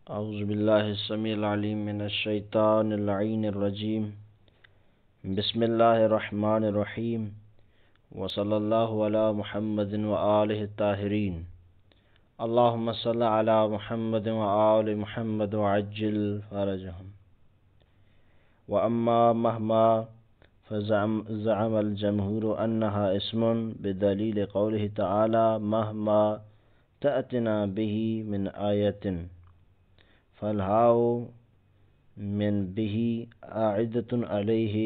اعوذ باللہ السمیع العلیم من الشیطان اللعین الرجیم بسم اللہ الرحمن الرحیم وصلی اللہ علی محمد وآلہ الطاہرین اللہم صل علی محمد وآل محمد وعجل فرجہم واما مہما فزعم الجمہور انہا اسم بدلیل قولہ تعالی مہما تأتنا به من آیت فالہاء من به عائدۃ علیہ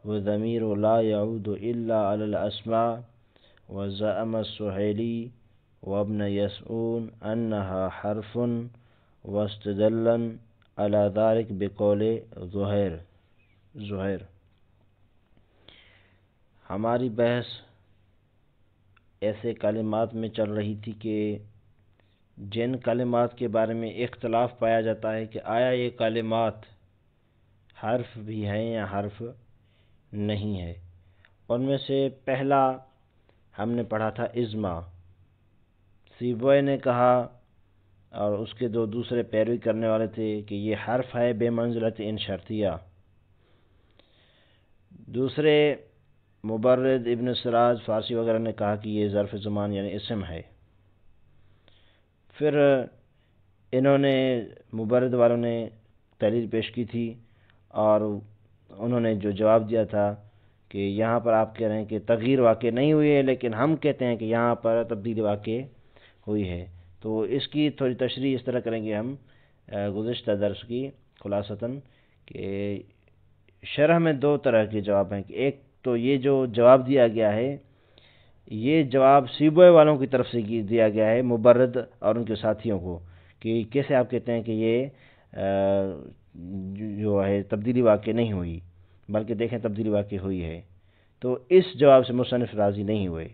وضمیر لا يعود الا على الاسماء وزعم السہیلی وابن یسعون انہا حرف واستدل على ذلك بقول زہیر۔ ہماری بحث ایسے کلمات میں چل رہی تھی کہ جن کلمات کے بارے میں اختلاف پایا جاتا ہے کہ آیا یہ کلمات حرف بھی ہیں یا حرف نہیں ہے۔ ان میں سے پہلا ہم نے پڑھا تھا ازما۔ سیبوئے نے کہا اور اس کے دو دوسرے پیروی کرنے والے تھے کہ یہ حرف ہے بے منزلت ان شرطیہ۔ دوسرے مبرد ابن سراج فارسی وغیرہ نے کہا کہ یہ ظرف زمان یعنی اسم ہے۔ پھر انہوں نے مبرد والوں نے دلیل پیش کی تھی اور انہوں نے جو جواب دیا تھا کہ یہاں پر آپ کہہ رہے ہیں کہ تغییر واقع نہیں ہوئی ہے، لیکن ہم کہتے ہیں کہ یہاں پر تبدیلی واقع ہوئی ہے۔ تو اس کی تھوڑی تشریح اس طرح کریں گے ہم گزشتہ درس کی خلاصتاً کہ شرح میں دو طرح کے جواب ہیں کہ ایک تو یہ جو جواب دیا گیا ہے یہ جواب سیبوئے والوں کی طرف سے دیا گیا ہے، مبرد اور ان کے ساتھیوں کو، کہ کیسے آپ کہتے ہیں کہ یہ جو ہے تبدیلی واقع نہیں ہوئی، بلکہ دیکھیں تبدیلی واقع ہوئی ہے۔ تو اس جواب سے مصنف راضی نہیں ہوئے،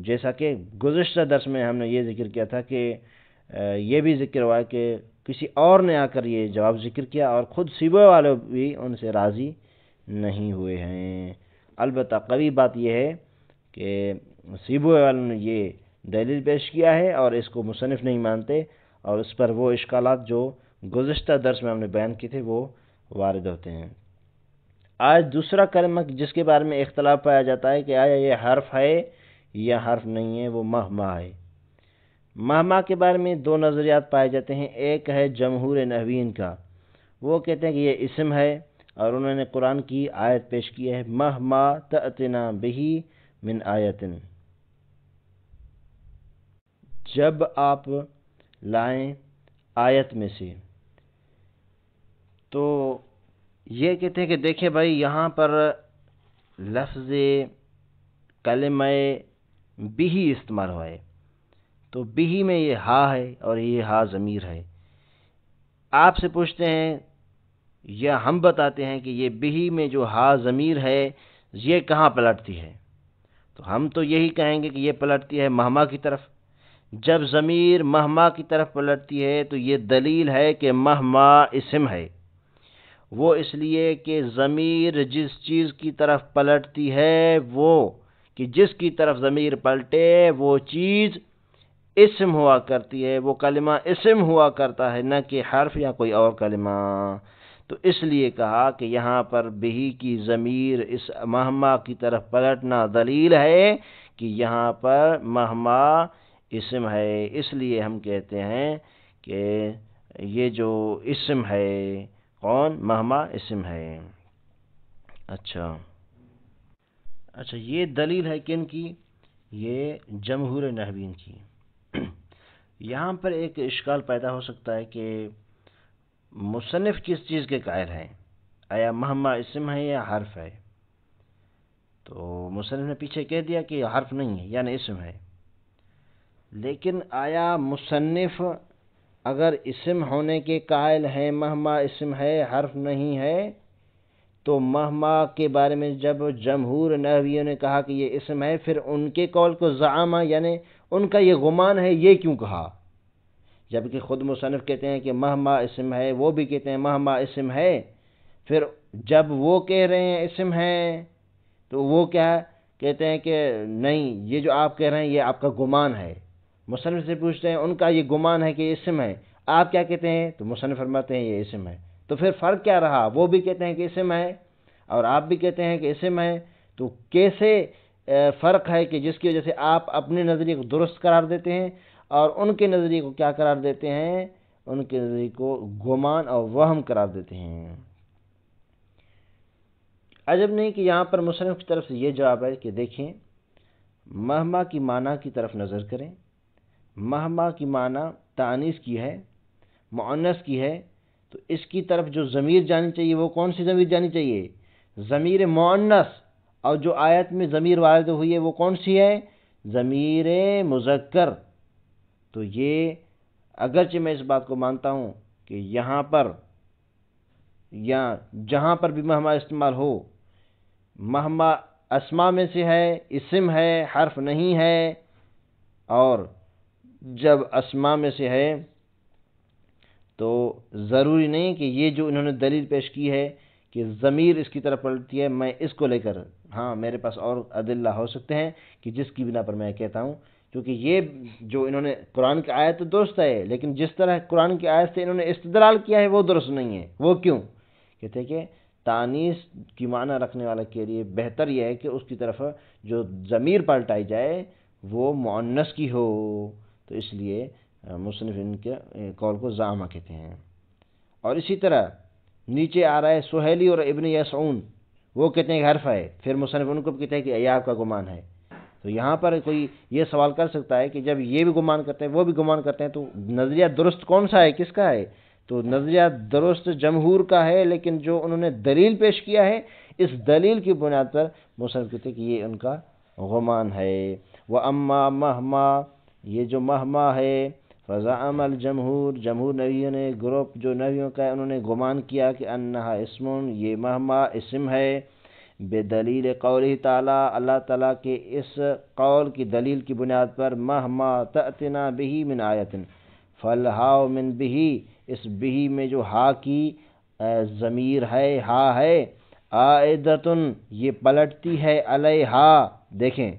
جیسا کہ گزشتہ درس میں ہم نے یہ ذکر کیا تھا کہ یہ بھی ذکر ہوا ہے کہ کسی اور نے آ کر یہ جواب ذکر کیا اور خود سیبوئے والے بھی ان سے راضی نہیں ہوئے ہیں۔ البتہ قوی بات یہ ہے کہ سیبوئے والوں نے یہ دلیل پیش کیا ہے اور اس کو مصنف نہیں مانتے، اور اس پر وہ اشکالات جو گزشتہ درس میں ہم نے بیان کیے تھے وہ وارد ہوتے ہیں۔ آج دوسرا کلمہ جس کے بارے میں اختلاف پایا جاتا ہے کہ آیا یہ حرف ہے یا حرف نہیں ہے، وہ مہما ہے۔ مہما کے بارے میں دو نظریات پائے جاتے ہیں۔ ایک ہے جمہور نحویین کا، وہ کہتے ہیں کہ یہ اسم ہے اور انہوں نے قرآن کی آیت پیش کی ہے مہما تأتنا بہ من آیت، جب آپ لائیں آیت میں سے۔ تو یہ کہتے ہیں کہ دیکھیں بھائی یہاں پر لفظ کلمہ بہ استعمال ہوا ہے، تو بہ میں یہ ہا ہے اور یہ ہا ضمیر ہے۔ آپ سے پوچھتے ہیں یا ہم بتاتے ہیں کہ یہ بہ میں جو ہا ضمیر ہے یہ کہاں پلٹتی ہے، تو ہم تو یہی کہیں گے کہ یہ پلٹتی ہے مہما کی طرف۔ جب ضمیر مہما کی طرف پلٹتی ہے تو یہ دلیل ہے کہ مہما اسم ہے۔ وہ اس لیے کہ ضمیر جس چیز کی طرف پلٹتی ہے، وہ کہ جس کی طرف ضمیر پلٹے وہ چیز اسم ہوا کرتی ہے، وہ کلمہ اسم ہوا کرتا ہے، نہ کہ حرف یا کوئی اور کلمہ۔ تو اس لیے کہا کہ یہاں پر بہ کی ضمیر اس مہما کی طرف پلٹنا دلیل ہے کہ یہاں پر مہما اسم ہے۔ اس لیے ہم کہتے ہیں کہ یہ جو اسم ہے کون؟ مہما اسم ہے۔ اچھا یہ دلیل ہے کن کی؟ یہ جمہور نحویین کی۔ یہاں پر ایک اشکال پیدا ہو سکتا ہے کہ مصنف کس چیز کے قائل ہیں، آیا مہما اسم ہے یا حرف ہے؟ تو مصنف نے پیچھے کہہ دیا کہ حرف نہیں ہے یعنی اسم ہے، لیکن آیا مصنف اگر اسم ہونے کے قائل ہیں، مہما اسم ہے حرف نہیں ہے، تو مہما کے بارے میں جب جمہور نحویوں نے کہا کہ یہ اسم ہے، پھر ان کے قول کو زعامہ یعنی ان کا یہ گمان ہے یہ کیوں کہا؟ جبکہ خود مصنف کہتے ہیں کہ مہما اسم ہے، وہ بھی کہتے ہیں مہما اسم ہے، پھر جب وہ کہہ رہے ہیں اسم ہے تو وہ کیا کہتے ہیں کہ نہیں، یہ جو آپ کہہ رہے ہیں یہ آپ کا گمان ہے، مصنف سے پوچھتے ہیں ان کا یہ گمان ہے کہ یہ اسم ہے، آپ کیا کہتے ہیں؟ تو مصنف فرماتے ہیں یہ اسم ہے۔ تو پھر فرق کیا رہا؟ وہ بھی کہتے ہیں کہ اسم ہے اور آپ بھی کہتے ہیں کہ اسم ہے، تو کیسے فرق ہے کہ جس کی وجہ سے آپ اپنے نظریے کو درست قرار دیتے ہیں اور ان کے نظریے کو کیا قرار دیتے ہیں؟ ان کے نظریے کو گمان اور وہم قرار دیتے ہیں۔ عجب نہیں کہ یہاں پر مصنف کی طرف سے یہ جواب ہے کہ دیکھیں، مہما کی معنی کی طرف نظر کریں۔ مہما کی معنی تانیث کی ہے، مؤنث کی ہے، تو اس کی طرف جو ضمیر جانی چاہیے وہ کون سی ضمیر جانی چاہیے؟ ضمیر مؤنث۔ اور جو آیت میں ضمیر وارد ہوئی ہے وہ کون سی ہے؟ ضمیر مذکر۔ تو یہ اگرچہ میں اس بات کو مانتا ہوں کہ یہاں پر یا جہاں پر بھی مہما استعمال ہو، مہما اسما میں سے ہے، اسم ہے، حرف نہیں ہے، اور جب اسما میں سے ہے تو ضروری نہیں کہ یہ جو انہوں نے دلیل پیش کی ہے کہ ضمیر اس کی طرف پلٹتی ہے، میں اس کو لے کر، ہاں میرے پاس اور ادلہ ہو سکتے ہیں کہ جس کی بنا پر میں کہتا ہوں، کیونکہ یہ جو انہوں نے قرآن کی آیت تو درست ہے، لیکن جس طرح قرآن کی آیت سے انہوں نے استدلال کیا ہے وہ درست نہیں ہے۔ وہ کیوں؟ کہتے ہیں کہ تانیث کی معنی رکھنے والا کے لیے بہتر یہ ہے کہ اس کی طرف جو ضمیر پلٹائی جائے وہ مؤنث کی ہو، تو اس لیے مصنف ان کے قول کو زعامہ کہتے ہیں۔ اور اسی طرح نیچے آ رہا ہے سہیلی اور ابن یسعون، وہ کہتے ہیں کہ حرف ہے، پھر مصنف ان کو کہتے ہیں کہ یہ آپ کا گمان ہے۔ تو یہاں پر کوئی یہ سوال کر سکتا ہے کہ جب یہ بھی گمان کرتے ہیں وہ بھی گمان کرتے ہیں تو نظریہ درست کون سا ہے، کس کا ہے؟ تو نظریہ درست جمہور کا ہے، لیکن جو انہوں نے دلیل پیش کیا ہے اس دلیل کی بنیاد پر مصنف کہتے ہیں کہ یہ ان کا گمان ہے۔ وَأَمَّا مَهْمَا، یہ جو مہما ہے، فَزَعَمَ الْجَمْهُورُ، جمہور نبیوں نے، گروپ جو نبیوں کا ہے، انہوں نے گمان کیا کہ انہا اسم، یہ مہما اسم ہے، بدلیل قولہ تعالی، اللہ تعالیٰ کے اس قول کی دلیل کی بنیاد پر، مہما تأتنا بہی من آیت، فالہاؤ من بہی، اس بہی میں جو ہا کی ضمیر ہے، ہا ہے، عائدتن، یہ پلٹتی ہے علیہا۔ دیکھیں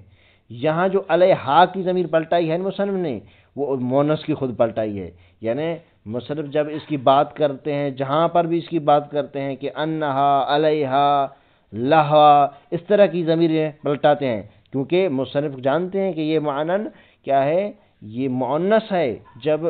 یہاں جو علیہا کی ضمیر پلٹائی ہے مصنف نے وہ مونس کی خود پلٹائی ہے، یعنی مصنف جب اس کی بات کرتے ہیں، جہاں پر بھی اس کی بات کرتے ہیں کہ انہا، علیہا، لہا، اس طرح کی ضمیریں پلٹاتے ہیں، کیونکہ مصنف جانتے ہیں کہ یہ معنن کیا ہے، یہ مؤنث ہے۔ جب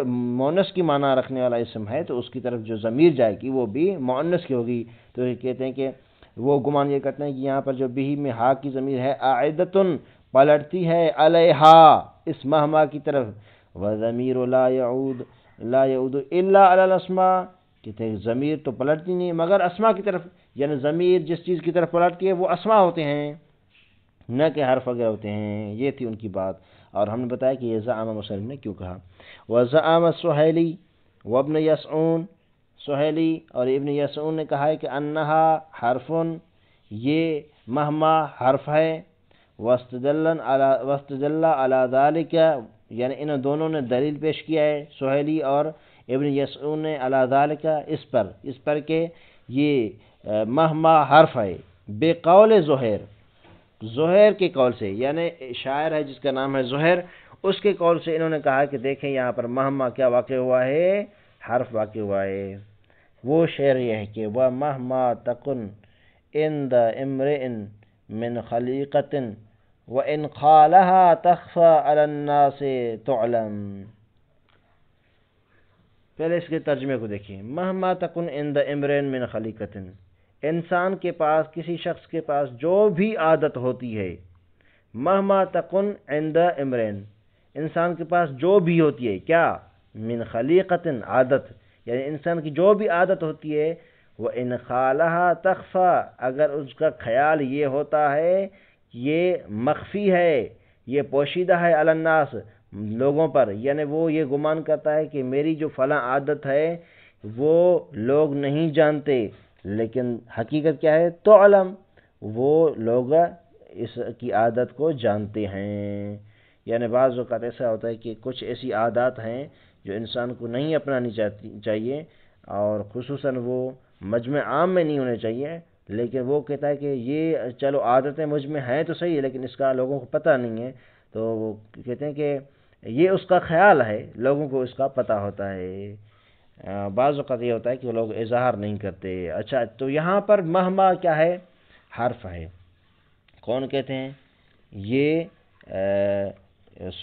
مؤنث کی معنی رکھنے والا اسم ہے تو اس کی طرف جو ضمیر جائے گی وہ بھی مؤنث کی ہوگی۔ تو یہ کہتے ہیں کہ وہ گمان یہ کرتے ہیں کہ یہاں پر جو بھی میں ہا کی ضمیر ہے، عائدتن، پلٹتی ہے علیہا، اس مہما کی طرف، وَضَمِيرُ لَا يَعُودُ إِلَّا عَلَى الْأَسْمَاءِ، کہتے ہیں ضمیر تو پلٹتی نہیں مگر اسما کی طرف، یعنی ضمیر جس چیز کی طرف پلٹتی ہے وہ اسما ہوتے ہیں، نہ کہ حرف وغیرہ ہوتے ہیں۔ یہ تھی ان کی بات، اور ہم نے بتایا کہ یہ زعامہ مصنف نے کیوں کہا۔ وَزَعَامَ سُہَیلی وَابْنُ یسعون، سہیلی اور ابن یسعون نے کہا ہے کہ انہا حرفن، یہ مہما حرف ہے، وَاسْتَدَلَّ عَلَى ذَلِكَ، یعنی ان دونوں نے دلیل پیش کیا ہے، سہیلی اور ابن یسعون نے، علی ذالک، اس پر کہ یہ مہما حرف ہے، بقول زہیر، زہیر کے قول سے، یعنی شاعر ہے جس کا نام ہے زہیر، اس کے قول سے انہوں نے کہا کہ دیکھیں یہاں پر مہما کیا واقع ہوا ہے، حرف واقع ہوا ہے۔ وہ شعر یہ ہے کہ وَمَهْمَا تَكُنْ عِنْدَ امْرِئٍ مِّنْ خَلِيقَةٍ وَإِنْ قَالَهَا تَخْفَى عَلَى النَّاسِ تُعْلَمْ۔ پہلے اس کے ترجمے کو دیکھیں، مہما تکن عند امرئ من خلیقۃ، انسان کے پاس، کسی شخص کے پاس جو بھی عادت ہوتی ہے، مہما تکن عند امرئ، انسان کے پاس جو بھی ہوتی ہے، کیا؟ من خلیقۃ، عادت، یعنی انسان کی جو بھی عادت ہوتی ہے، وَإِنْ خَالَهَا تَخْفَى، اگر اس کا خیال یہ ہوتا ہے یہ مخفی ہے، یہ پوشیدہ ہے، علی الناس، لوگوں پر، یعنی وہ یہ گمان کرتا ہے کہ میری جو فلاں عادت ہے وہ لوگ نہیں جانتے، لیکن حقیقت کیا ہے؟ تو علم، وہ لوگ اس کی عادت کو جانتے ہیں۔ یعنی بعض اوقات ایسا ہوتا ہے کہ کچھ ایسی عادات ہیں جو انسان کو نہیں اپنانی چاہیے، اور خصوصاً وہ مجمع عام میں نہیں ہونے چاہیے، لیکن وہ کہتا ہے کہ یہ چلو عادتیں مجھ میں ہیں تو صحیح ہے لیکن اس کا لوگوں کو پتہ نہیں ہے، تو وہ کہتے ہیں کہ یہ اس کا خیال ہے، لوگوں کو اس کا پتہ ہوتا ہے۔ بعض اوقات یہ ہوتا ہے کہ لوگ اظہار نہیں کرتے۔ اچھا، تو یہاں پر مہما کیا ہے؟ حرف ہے۔ کون کہتے ہیں؟ یہ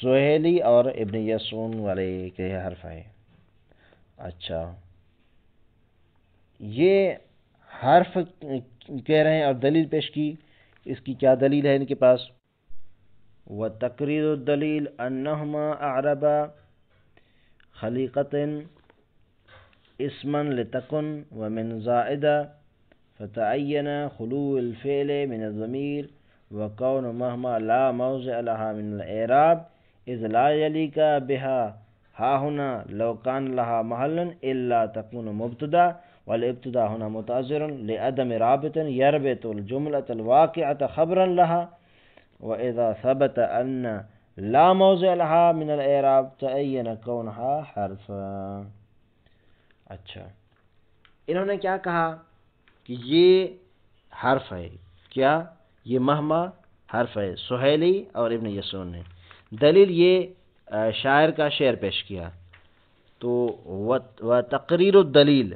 سہیلی اور ابن یسعون والے کے حرف ہے۔ اچھا، یہ حرف کہہ رہے ہیں اور دلیل پیش کی، اس کی کیا دلیل ہے ان کے پاس؟ وَتَقْرِيرُ الدَّلِيلِ أَنَّهُمَا أَعْرَبَا خَلِيقَةٍ اسما لتكن ومن زائدة فتعين خلو الفعل من الضمير وكون مهما لا موضع لها من الإعراب إذ لا يليق بها ها هنا لو كان لها محل إلا تكون مبتدا، والابتداء هنا متأثر لعدم رابط يربط الجملة الواقعة خبرا لها، وإذا ثبت أن لا موضع لها من الإعراب تعين كونها حرفا۔ اچھا، انہوں نے کیا کہا کہ یہ حرف ہے۔ کیا؟ یہ مہما حرف ہے، سہیلی اور ابن یسعون نے۔ دلیل یہ شاعر کا شعر پیش کیا۔ تو وَتَقْرِيرُ الدَّلِيل،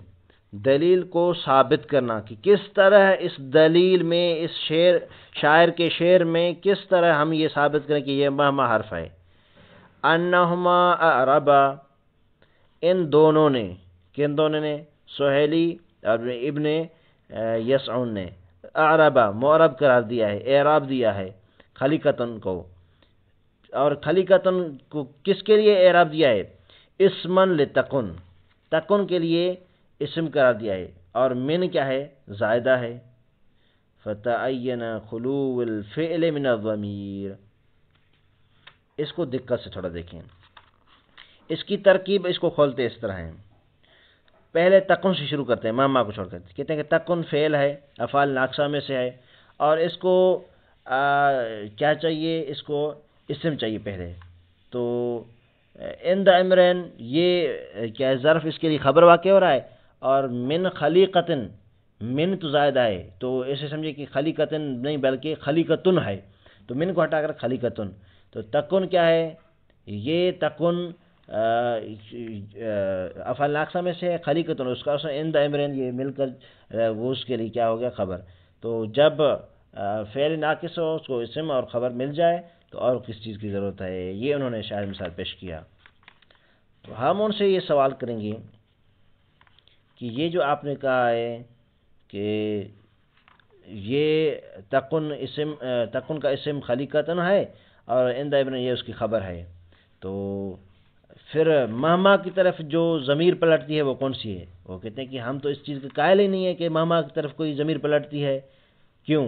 دلیل کو ثابت کرنا کہ کس طرح اس دلیل میں، اس شاعر کے شعر میں کس طرح ہم یہ ثابت کریں کہ یہ مہما حرف ہے۔ انہما اعربا، ان دونوں نے، کن دونوں نے؟ سہیلی اور ابن یسعون نے اعربا معرب قرار دیا ہے، اعراب دیا ہے خلیقتن کو۔ اور خلیقتن کو کس کے لیے اعراب دیا ہے؟ اسمن لتکن، تکن کے لیے اسم قرار دیا ہے، اور من کیا ہے؟ زائدہ ہے۔ فتعین خلو الفعل من الضمیر، اس کو دقت سے تھوڑا دیکھیں، اس کی ترکیب اس کو کھولتے اس طرح ہے۔ پہلے تکن سے شروع کرتے ہیں، مہما کو چھوڑ کرتے کہتے ہیں کہ تکن فعل ہے، افعال ناقصہ میں سے ہے، اور اس کو کیا چاہیے؟ اس کو اسم چاہیے پہلے۔ تو عند امرین، یہ کیا ہے؟ ظرف، اس کے لیے خبر واقع ہو رہا ہے، اور من خلیقتن، من تو زائدہ ہے، تو اسے سمجھے کہ خلیقتن نہیں بلکہ خلیقتن ہے، تو من کو ہٹا کر خلیقتن۔ تو تکن کیا ہے؟ یہ تکن افعال ناقصہ میں سے خلیقتن، اس کا عند امرین، یہ مل کر وہ اس کے لیے کیا ہو گیا؟ خبر۔ تو جب فعل ناقص ہو، اس کو اسم اور خبر مل جائے تو اور کس چیز کی ضرورت ہے؟ یہ انہوں نے شاعر مثال پیش کیا۔ تو ہم ان سے یہ سوال کریں گے کہ یہ جو آپ نے کہا ہے کہ یہ تکن کا اسم خلیقتن ہے اور عند امرین یہ اس کی خبر ہے، تو پھر مہما کی طرف جو ضمیر پلٹتی ہے وہ کون سی ہے؟ وہ کہتے ہیں کہ ہم تو اس چیز کے قائل ہی نہیں ہے کہ مہما کی طرف کوئی ضمیر پلٹتی ہے۔ کیوں؟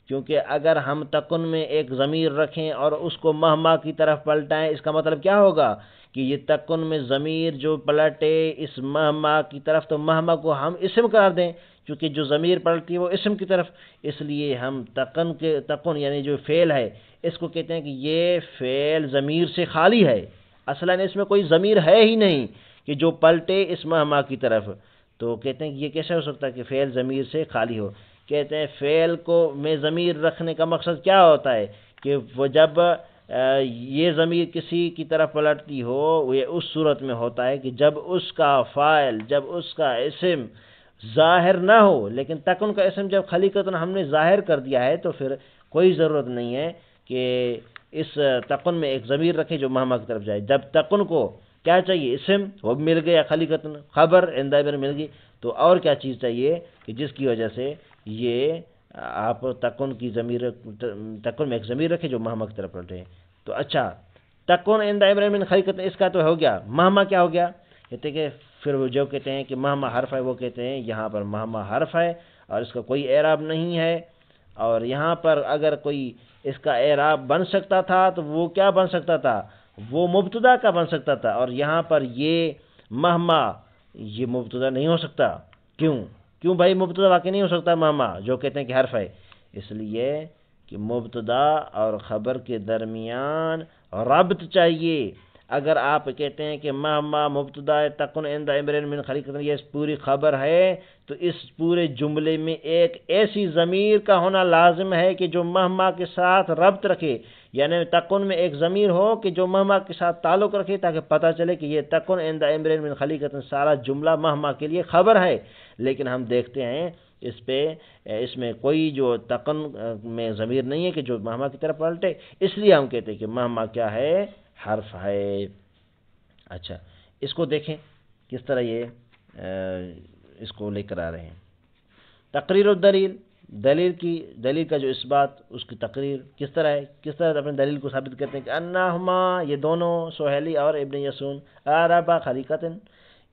کیونکہ اگر ہم تکن میں ایک ضمیر رکھیں اور اس کو مہما کی طرف پلٹائیں، اس کا مطلب کیا ہوگا کہ یہ تکن میں ضمیر جو پلٹے اس مہما کی طرف، تو مہما کو ہم اسم قرار دیں، کیونکہ جو ضمیر پلٹتی ہے وہ اسم کی طرف، اس لیے ہم تکن یعنی جو فعل ہے اس کو کہتے ہیں کہ یہ فعل ضمیر سے خالی ہے، اصلاً اس میں کوئی ضمیر ہے ہی نہیں کہ جو پلٹے اس مہما کی طرف۔ تو کہتے ہیں کہ یہ کیسے ہو سکتا ہے کہ فعل ضمیر سے خالی ہو؟ کہتے ہیں فعل کو میں ضمیر رکھنے کا مقصد کیا ہوتا ہے کہ وہ جب یہ ضمیر کسی کی طرف پلٹتی ہو، یہ اس صورت میں ہوتا ہے کہ جب اس کا فاعل، جب اس کا اسم ظاہر نہ ہو، لیکن تکن کا اسم جب خلیقتن ہم نے ظاہر کر دیا ہے تو پھر کوئی ضرورت نہیں ہے کہ اس تکن میں ایک ضمیر رکھے جو مہما کی طرف جائے۔ جب تکن کو کیا چاہیے؟ اسم، وہ مل گیا خلیقتن، خبر عند امرین مل گئی، تو اور کیا چیز چاہیے کہ جس کی وجہ سے یہ آپ تکن میں ایک ضمیر رکھے جو مہما کی طرف پلٹے۔ تو اچھا، تکن عند امرین من خلیقتن، اس کا تو ہو گیا۔ مہما کیا ہو گیا؟ کہتے ہیں کہ پھر وہ جو کہتے ہیں کہ مہما حرف ہے، وہ کہتے ہیں یہاں پر مہما حرف ہے اور اس کا کوئی اعراب نہیں ہے، اور یہاں پر اگر کوئی اس کا اعراب بن سکتا تھا تو وہ کیا بن سکتا تھا؟ وہ مبتدا کا بن سکتا تھا، اور یہاں پر یہ مہما، یہ مبتدا نہیں ہو سکتا۔ کیوں بھائی مبتدا واقع نہیں ہو سکتا مہما جو کہتے ہیں کہ حرف ہے؟ اس لیے کہ مبتدا اور خبر کے درمیان ربط چاہیے۔ اگر آپ کہتے ہیں کہ مہما مبتدا تکن عند امرین من خلیقتن، یہ پوری خبر ہے، تو اس پورے جملے میں ایک ایسی ضمیر کا ہونا لازم ہے کہ جو مہما کے ساتھ ربط رکھے، یعنی تکن میں ایک ضمیر ہو کہ جو مہما کے ساتھ تعلق رکھے تاکہ پتہ چلے کہ یہ تکن عند امر من خلیقۃ سارا جملہ مہما کے لیے خبر ہے، لیکن ہم دیکھتے ہیں اس میں کوئی جو تکن میں ضمیر نہیں ہے کہ جو مہما کی طرف پلٹے، اس لیے ہم کہتے ہیں کہ مہما کیا ہے؟ حرف ہے۔ اچھا، اس کو دیکھیں کس طرح یہ اس کو لے کر آ رہے ہیں۔ تقریر الدلیل، دلیل کا جو اس بات اس کی تقریر کس طرح ہے، کس طرح اپنے دلیل کو ثابت کرتے ہیں کہ انہما یہ دونوں سہیلی اور ابن یسون اعرابا خلیقتن،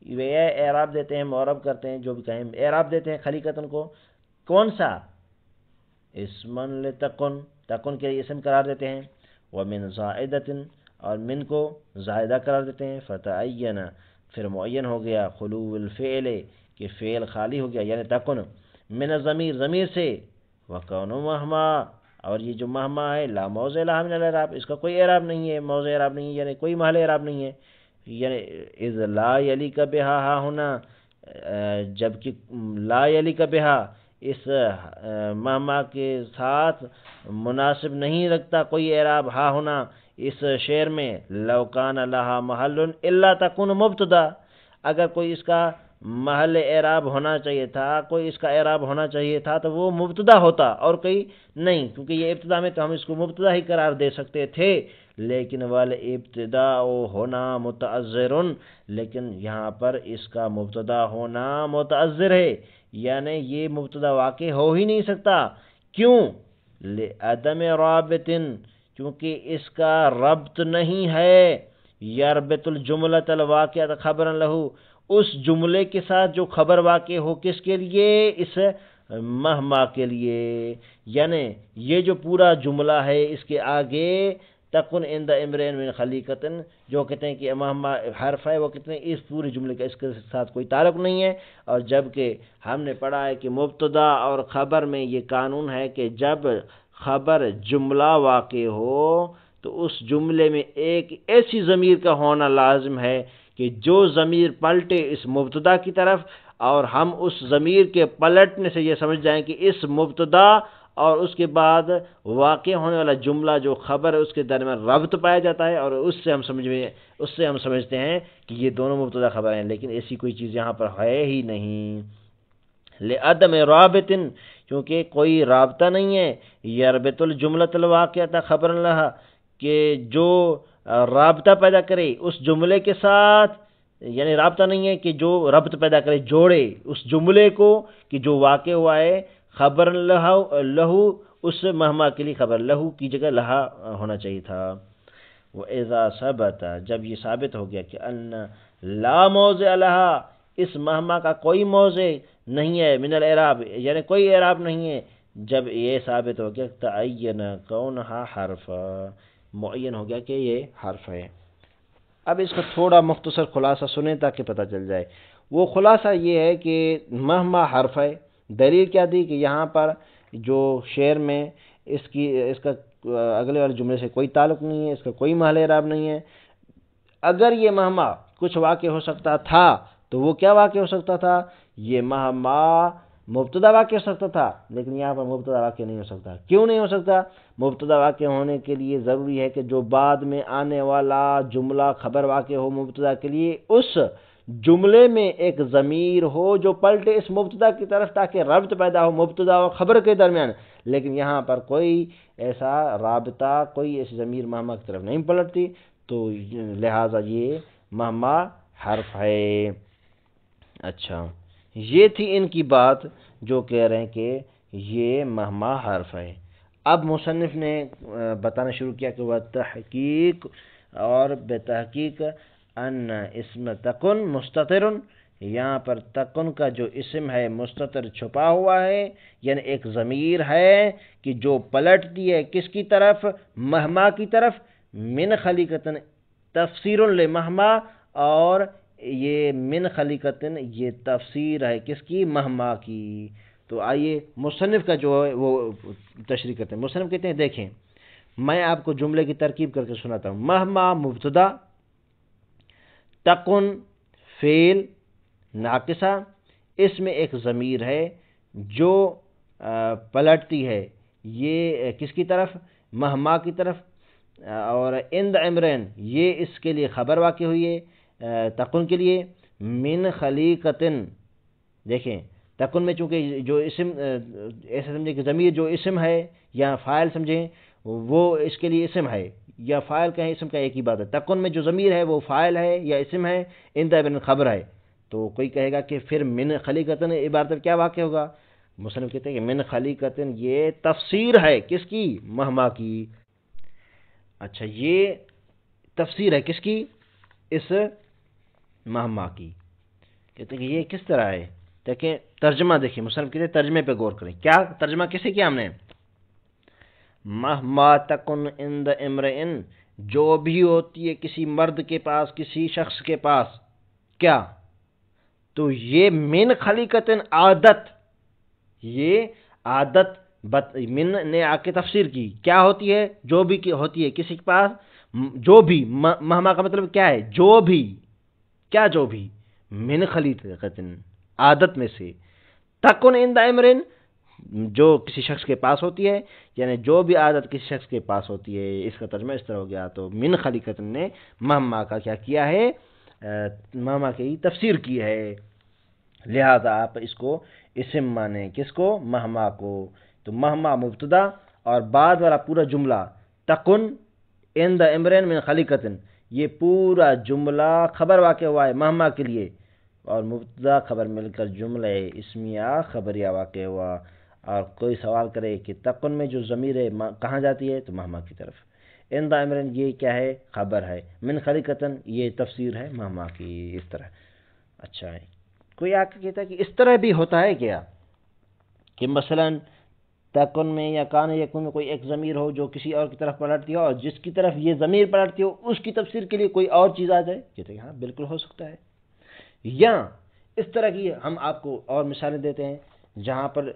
یہ اعراب دیتے ہیں، معرب کرتے ہیں، جو بھی کہیں اعراب دیتے ہیں خلیقتن کو، کون سا؟ اسمن لتکن، تکن کے اسم قرار دیتے ہیں، ومن زائدتن اور من کو زائدہ قرار دیتے ہیں، فتعین پھر معین ہو گیا، خلو الفعل کہ فعل خالی ہو گیا یعنی تکن، من الضمیر ضمیر سے، وکون مہما اور یہ جو مہما ہے لا موضع لها من الاعراب اس کا کوئی اعراب نہیں ہے، موضع اعراب نہیں ہے یعنی کوئی محل اعراب نہیں ہے، یعنی اذ لا یلی کا بہا ہا ہونا، جبکہ لا یلی کا بہا اس مہما کے ساتھ مناسب نہیں رکھتا کوئی اعراب ہا ہونا اس شعر میں، لو کان لها محل الا تکون مبتدا، اگر کوئی اس کا محل اعراب ہونا چاہیے تھا، کوئی اس کا اعراب ہونا چاہیے تھا تو وہ مبتدا ہوتا اور کوئی نہیں، کیونکہ یہ ابتدا میں تو ہم اس کو مبتدا ہی قرار دے سکتے تھے، لیکن والابتداء ہونا متعذر، لیکن یہاں پر اس کا مبتدا ہونا متعذر ہے، یعنی یہ مبتدا واقع ہو ہی نہیں سکتا، کیوں؟ لعدم رابط، کیونکہ اس کا ربط نہیں ہے، یربط الجملۃ الواقعۃ خبرا لہو، اس جملے کے ساتھ جو خبر واقع ہو کس کے لیے؟ اس مہما کے لیے، یعنی یہ جو پورا جملہ ہے اس کے آگے تکن عند امرئ من خلیقۃ جو کہتے ہیں کہ مہما حرف ہے، وہ کہتے ہیں اس پورے جملے کا اس کے ساتھ کوئی تعلق نہیں ہے، اور جبکہ ہم نے پڑھا ہے کہ مبتدا اور خبر میں یہ قانون ہے کہ جب خبر جملہ واقع ہو تو اس جملے میں ایک ایسی ضمیر کا ہونا لازم ہے کہ جو ضمیر پلٹے اس مبتدا کی طرف، اور ہم اس ضمیر کے پلٹنے سے یہ سمجھ جائیں کہ اس مبتدا اور اس کے بعد واقع ہونے والا جملہ جو خبر ہے اس کے درمیان ربط پایا جاتا ہے، اور اس سے ہم سمجھتے ہیں کہ یہ دونوں مبتدا خبر ہیں، لیکن ایسی کوئی چیز یہاں پر ہے ہی نہیں، لعدم رابط کیونکہ کوئی رابطہ نہیں ہے، یربط الجملۃ الواقعۃ خبرا لہا کہ جو رابطہ پیدا کرے اس جملے کے ساتھ، یعنی رابطہ نہیں ہے کہ جو ربط پیدا کرے، جوڑے اس جملے کو کہ جو واقع ہوا ہے خبر لہو اس مہما کے لیے، خبر لہو کی جگہ لہا ہونا چاہیے تھا۔ وَإِذَا ثَبَتَ جب یہ ثابت ہو گیا کہ ان لا موضع لہا اس مہما کا کوئی موضع نہیں ہے من الاعراب یعنی کوئی اعراب نہیں ہے، جب یہ ثابت ہو گیا تعین کونہا حرف معین ہو گیا کہ یہ حرف ہے۔ اب اس کا تھوڑا مختصر خلاصہ سنیں تاکہ پتہ چل جائے۔ وہ خلاصہ یہ ہے کہ مہما حرف ہے، دلیل کیا دی کہ یہاں پر جو شعر میں اس کا اگلے والے جملے سے کوئی تعلق نہیں ہے، اس کا کوئی محل اعراب نہیں ہے۔ اگر یہ مہما کچھ واقع ہو سکتا تھا تو وہ کیا واقع ہو سکتا تھا؟ یہ مہما مبتدا واقع ہو سکتا تھا، لیکن یہاں پر مبتدا واقع نہیں ہو سکتا۔ کیوں نہیں ہو سکتا؟ مبتدا واقع ہونے کے لیے ضروری ہے کہ جو بعد میں آنے والا جملہ خبر واقع ہو مبتدا کے لیے، اس جملے میں ایک ضمیر ہو جو پلٹے اس مبتدا کی طرف تاکہ ربط پیدا ہو مبتدا اور خبر کے درمیان، لیکن یہاں پر کوئی ایسا رابطہ، کوئی ایسی ضمیر مہما کی طرف نہیں پلٹتی، تو لہٰذا یہ مہما حرف ہے۔ اچھا، یہ تھی ان کی بات جو کہہ رہے ہیں کہ یہ مہما حرف ہے۔ اب مصنف نے بتانا شروع کیا کہ وہ تحقیق اور بتحقیق ان اسم تکن مستتر، یہاں پر تکن کا جو اسم ہے مستتر چھپا ہوا ہے، یعنی ایک ضمیر ہے کہ جو پلٹتی ہے کس کی طرف؟ مہما کی طرف، من خلیقتن تفسیر لمہما، اور یہ من خلیقتن یہ تفسیر ہے کس کی؟ مہما کی۔ تو آئیے مصنف کا جو ہے وہ تشریح کرتے ہیں۔ مصنف کہتے ہیں دیکھیں میں آپ کو جملے کی ترکیب کر کے سناتا ہوں۔ مہما مبتدا، تکن فعل ناقصہ، اس میں ایک ضمیر ہے جو پلٹتی ہے یہ کس کی طرف؟ مہما کی طرف، اور عند عمرین یہ اس کے لیے خبر واقع ہوئی ہے تکن کے لیے، من خلیقتن، دیکھیں تکن میں چونکہ جو اسم ایسے سمجھیں کہ ضمیر جو اسم ہے یا فاعل سمجھیں وہ اس کے لیے اسم ہے، یا فاعل کہیں اسم کا ایک ہی بات ہے، تکن میں جو ضمیر ہے وہ فاعل ہے یا اسم ہے، عند عمرین خبر ہے، تو کوئی کہے گا کہ پھر من خلیقتن عبارت میں کیا واقع ہوگا؟ مصنف کہتے ہیں کہ من خلیقتن یہ تفسیر ہے کس کی؟ مہما کی۔ اچھا یہ تفسیر ہے کس کی؟ اس مہما کی۔ کہتے ہیں کہ یہ کس طرح ہے؟ دیکھیں ترجمہ، دیکھیں مصنف کہتے ہیں ترجمے پہ غور کریں، کیا ترجمہ کیسے کیا ہم نے؟ مہما تکن عند امرئن، جو بھی ہوتی ہے کسی مرد کے پاس، کسی شخص کے پاس، کیا؟ تو یہ من خلیقتن عادت، یہ عادت من نے آ کے تفسیر کی، کیا ہوتی ہے؟ جو بھی ہوتی ہے کسی کے پاس، جو بھی، مہما کا مطلب کیا ہے؟ جو بھی، کیا جو بھی؟ من خلیقتن عادت میں سے، تکن عند امرن جو کسی شخص کے پاس ہوتی ہے، یعنی جو بھی عادت کسی شخص کے پاس ہوتی ہے، اس کا ترجمہ اس طرح ہو گیا۔ تو من خلیقتن نے مہما کا کیا کیا ہے؟ مہما کی تفسیر کی ہے، لہذا آپ اس کو اسم مانیں، کس کو؟ مہما کو۔ تو مہما مبتدا اور بعد والا پورا جملہ تکن عند امرن من خلیقتن، یہ پورا جملہ خبر واقع ہوا ہے مہما کے لیے، اور مبتدا خبر مل کر جملہ اسمیہ خبریہ واقع ہوا۔ اور کوئی سوال کرے کہ تکن میں جو ضمیر ہے کہاں جاتی ہے؟ تو مہما کی طرف۔ عند امرن یہ کیا ہے؟ خبر ہے۔ من خلیقتن یہ تفسیر ہے مہما کی، اس طرح۔ اچھا ہے، کوئی آ کے کہتا ہے کہ اس طرح بھی ہوتا ہے کیا کہ مثلا تکن میں یا کان یکون میں کوئی ایک ضمیر ہو جو کسی اور کی طرف پلٹتی ہو، اور جس کی طرف یہ ضمیر پلٹتی ہو اس کی تفسیر کے لیے کوئی اور چیز آ جائے؟ کہتے ہیں ہاں بالکل ہو سکتا ہے۔ یا اس طرح کی ہم آپ کو اور مثالیں دیتے ہیں جہاں پر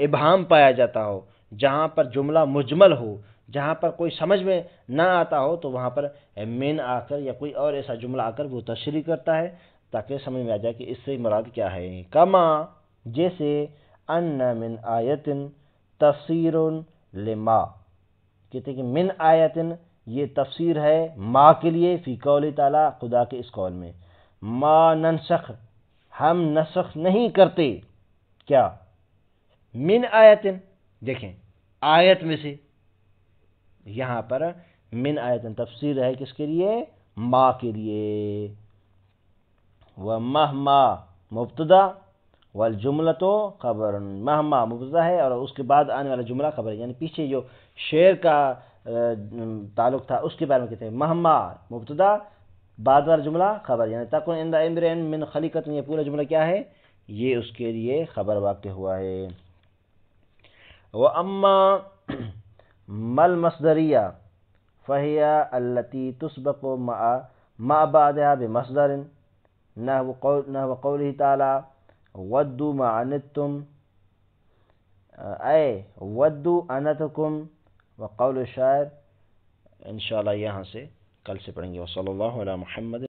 ابہام پایا جاتا ہو، جہاں پر جملہ مجمل ہو، جہاں پر کوئی سمجھ میں نہ آتا ہو، تو وہاں پر من آ کر یا کوئی اور ایسا جملہ آ کر وہ تشریح کرتا ہے تاکہ سمجھ میں آ جائے کہ اس سے مراد کیا ہے۔ کما جیسے ان من آیتن تفسیر لما، کہتے ہیں کہ من آیتن یہ تفسیر ہے ما کے لیے، فی قول تعالی خدا کے اس قول میں، ما ننسخ ہم نسخ نہیں کرتے، کیا؟ من آیتن، دیکھیں آیت میں سے، یہاں پر من آیتن تفسیر ہے کس کے لیے؟ ما کے لیے۔ وَمَهْمَا مبتدا والجملۃ خبر، مہما مبتدا ہے اور اس کے بعد آنے والا جملہ خبر ہے، یعنی پیچھے جو شعر کا تعلق تھا اس کے بارے میں کہتے ہیں مہما مبتدا بعد والا جملہ خبر، یعنی تکن عند امرئن من خلیقتن، یہ پورا جملہ کیا ہے؟ یہ اس کے لیے خبر واقع ہوا ہے۔ وَأَمَّا مَا الْمَصْدَرِيَّةُ فَهِيَ الَّتِي تُسْبَقُ مَعَ بَعْضِهَا بِمَصْدَرٍ نحو قوله تعالی وَدُّوا مَا عَنِتُّمْ اے وَدُّوا عَنَتَكُمْ، وقول الشاعر۔ انشاءاللہ یہاں سے کل سے پڑھیں گے۔ وصلی اللہ علی محمد۔